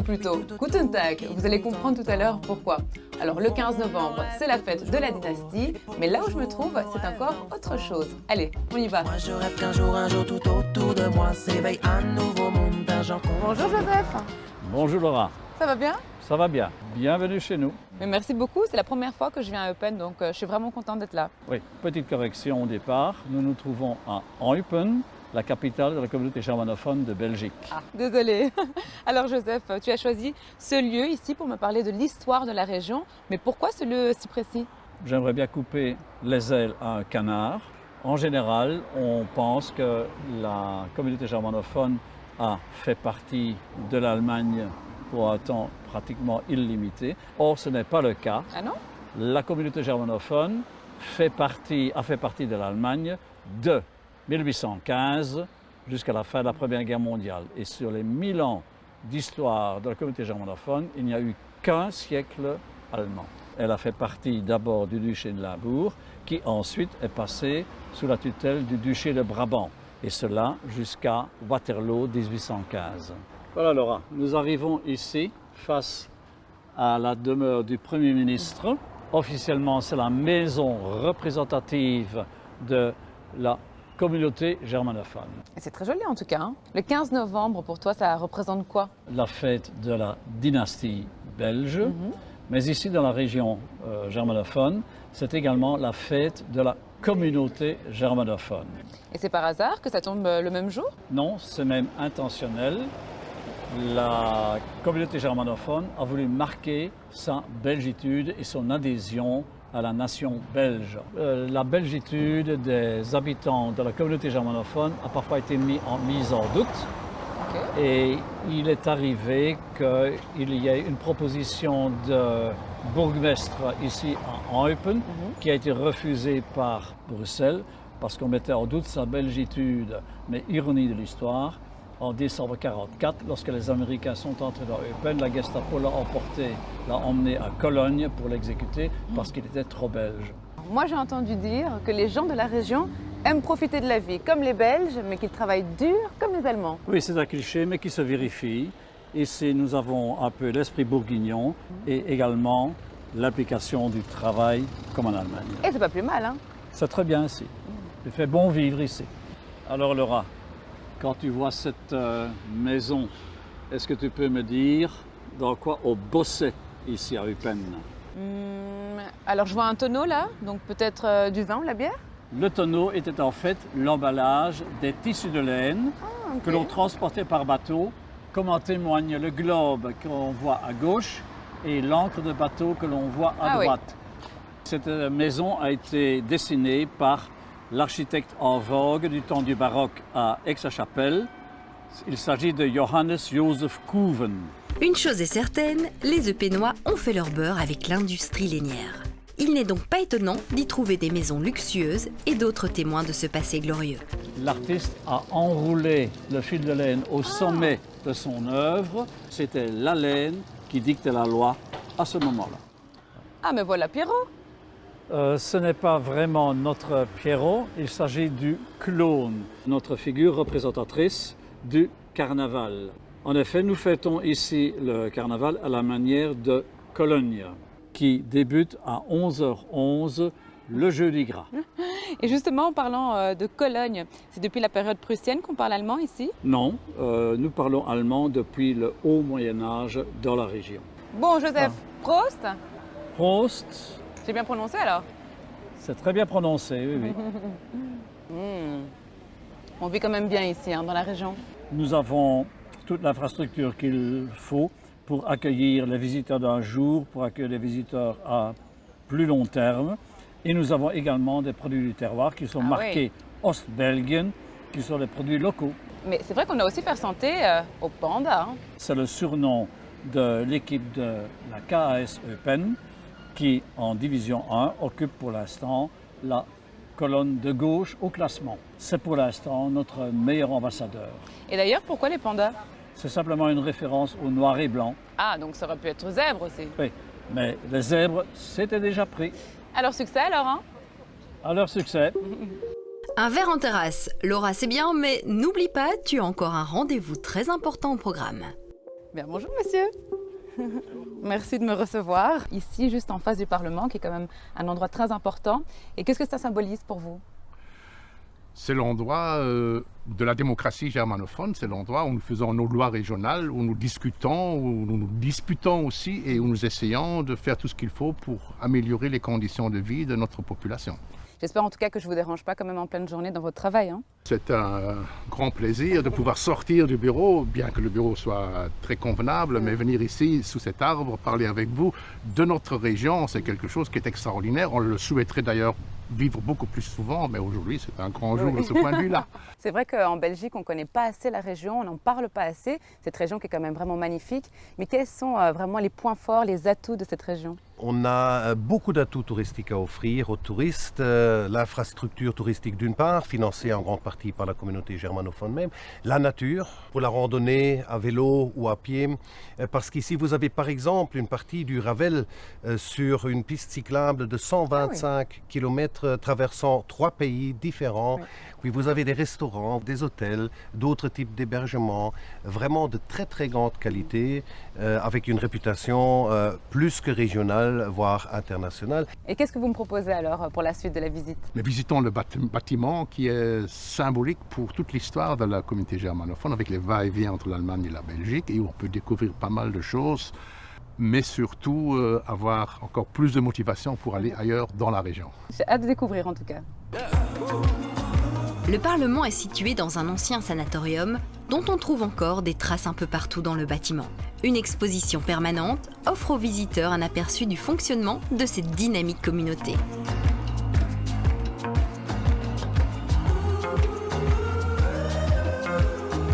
plutôt Guten Tag. Vous allez comprendre tout à l'heure pourquoi. Alors le 15 novembre, c'est la fête de la dynastie, mais là où je me trouve, c'est encore autre chose. Allez, on y va. Moi je rêve qu'un jour tout autour de moi s'éveille un nouveau monde d'un genre. Bonjour Joseph. Bonjour Laura, Ça va bien? ça va bien? Bienvenue chez nous. Mais merci beaucoup, c'est la première fois que je viens à Eupen, donc je suis vraiment contente d'être là. Oui, petite correction au départ. Nous nous trouvons à Eupen, la capitale de la communauté germanophone de Belgique. Ah, désolée. Alors Joseph, tu as choisi ce lieu ici pour me parler de l'histoire de la région, mais pourquoi ce lieu si précis? J'aimerais bien couper les ailes à un canard. En général, on pense que la communauté germanophone a fait partie de l'Allemagne pour un temps pratiquement illimité. Or, ce n'est pas le cas. Ah non? La communauté germanophone a fait partie de l'Allemagne de 1815 jusqu'à la fin de la Première Guerre mondiale. Et sur les 1000 ans d'histoire de la communauté germanophone, il n'y a eu qu'un siècle allemand. Elle a fait partie d'abord du duché de Limbourg, qui ensuite est passé sous la tutelle du duché de Brabant, et cela jusqu'à Waterloo 1815. Voilà Laura, nous arrivons ici face à la demeure du Premier ministre. Officiellement, c'est la maison représentative de la communauté germanophone. Et c'est très joli en tout cas. Hein. Le 15 novembre, pour toi, ça représente quoi? La fête de la dynastie belge, mais ici dans la région germanophone, c'est également la fête de la communauté germanophone. Et c'est par hasard que ça tombe le même jour? Non, c'est même intentionnel. La communauté germanophone a voulu marquer sa belgitude et son adhésion à la nation belge. La belgitude des habitants de la communauté germanophone a parfois été mise en doute. Okay. Et il est arrivé qu'il y ait une proposition de bourgmestre ici à Eupen qui a été refusée par Bruxelles parce qu'on mettait en doute sa belgitude. Mais ironie de l'histoire, en décembre 1944, lorsque les Américains sont entrés dans Eupen, la Gestapo l'a emmené à Cologne pour l'exécuter parce qu'il était trop belge. Moi, j'ai entendu dire que les gens de la région aiment profiter de la vie comme les Belges, mais qu'ils travaillent dur comme les Allemands. Oui, c'est un cliché, mais qui se vérifie. Ici, nous avons un peu l'esprit bourguignon et également l'application du travail comme en Allemagne. Et c'est pas plus mal, hein? C'est très bien ici. Il fait bon vivre ici. Alors Laura, quand tu vois cette maison, est-ce que tu peux me dire dans quoi on bossait ici à Eupen? Alors je vois un tonneau là, donc peut-être du vin ou de la bière? Le tonneau était en fait l'emballage des tissus de laine que l'on transportait par bateau, comme en témoigne le globe qu'on voit à gauche et l'encre de bateau que l'on voit à droite. Oui. Cette maison a été dessinée par l'architecte en vogue du temps du baroque à Aix-la-Chapelle. Il s'agit de Johannes Joseph Couven. Une chose est certaine, les Eupénois ont fait leur beurre avec l'industrie lainière. Il n'est donc pas étonnant d'y trouver des maisons luxueuses et d'autres témoins de ce passé glorieux. L'artiste a enroulé le fil de laine au sommet de son œuvre. C'était la laine qui dictait la loi à ce moment-là. Ah, mais voilà Pierrot! Ce n'est pas vraiment notre Pierrot, il s'agit du clown, notre figure représentatrice du carnaval. En effet, nous fêtons ici le carnaval à la manière de Cologne, qui débute à 11h11 le jeudi gras. Et justement, en parlant de Cologne, c'est depuis la période prussienne qu'on parle allemand ici? Non, nous parlons allemand depuis le haut Moyen-Âge dans la région. Bon, Joseph, Prost! Prost! J'ai bien prononcé alors? C'est très bien prononcé, oui, oui. On vit quand même bien ici, hein, dans la région. Nous avons toute l'infrastructure qu'il faut pour accueillir les visiteurs d'un jour, pour accueillir les visiteurs à plus long terme. Et nous avons également des produits du terroir qui sont marqués Ostbelgien, qui sont des produits locaux. Mais c'est vrai qu'on a aussi fait santé au Panda. Hein. C'est le surnom de l'équipe de la KAS Eupen, qui, en Division 1, occupe pour l'instant la colonne de gauche au classement. C'est pour l'instant notre meilleur ambassadeur. Et d'ailleurs, pourquoi les pandas? C'est simplement une référence au noir et blanc. Ah, donc ça aurait pu être zèbre aussi. Oui, mais les zèbres, c'était déjà pris. Alors succès alors, hein? Alors succès. Un verre en terrasse, Laura c'est bien, mais n'oublie pas, tu as encore un rendez-vous très important au programme. Bien, bonjour monsieur. Merci de me recevoir ici, juste en face du Parlement, qui est quand même un endroit très important. Et qu'est-ce que ça symbolise pour vous? C'est l'endroit de la démocratie germanophone, c'est l'endroit où nous faisons nos lois régionales, où nous discutons, où nous nous disputons aussi et où nous essayons de faire tout ce qu'il faut pour améliorer les conditions de vie de notre population. J'espère en tout cas que je ne vous dérange pas quand même en pleine journée dans votre travail. Hein. C'est un grand plaisir de pouvoir sortir du bureau, bien que le bureau soit très convenable, mais venir ici, sous cet arbre, parler avec vous de notre région, c'est quelque chose qui est extraordinaire. On le souhaiterait d'ailleurs vivre beaucoup plus souvent, mais aujourd'hui c'est un grand jour de ce point de vue-là. C'est vrai qu'en Belgique, on ne connaît pas assez la région, on n'en parle pas assez. Cette région qui est quand même vraiment magnifique. Mais quels sont vraiment les points forts, les atouts de cette région? On a beaucoup d'atouts touristiques à offrir aux touristes. L'infrastructure touristique d'une part, financée en grande partie par la communauté germanophone même. La nature, pour la randonnée à vélo ou à pied. Parce qu'ici, vous avez par exemple une partie du Ravel sur une piste cyclable de 125 km traversant 3 pays différents. Oui. Puis vous avez des restaurants, des hôtels, d'autres types d'hébergements, vraiment de très très grande qualité, avec une réputation plus que régionale, voire internationale. Et qu'est-ce que vous me proposez alors pour la suite de la visite? Mais visitons le bâtiment qui est symbolique pour toute l'histoire de la communauté germanophone, avec les va-et-vient entre l'Allemagne et la Belgique, et où on peut découvrir pas mal de choses, mais surtout avoir encore plus de motivation pour aller ailleurs dans la région. J'ai hâte de découvrir en tout cas. Le Parlement est situé dans un ancien sanatorium dont on trouve encore des traces un peu partout dans le bâtiment. Une exposition permanente offre aux visiteurs un aperçu du fonctionnement de cette dynamique communauté.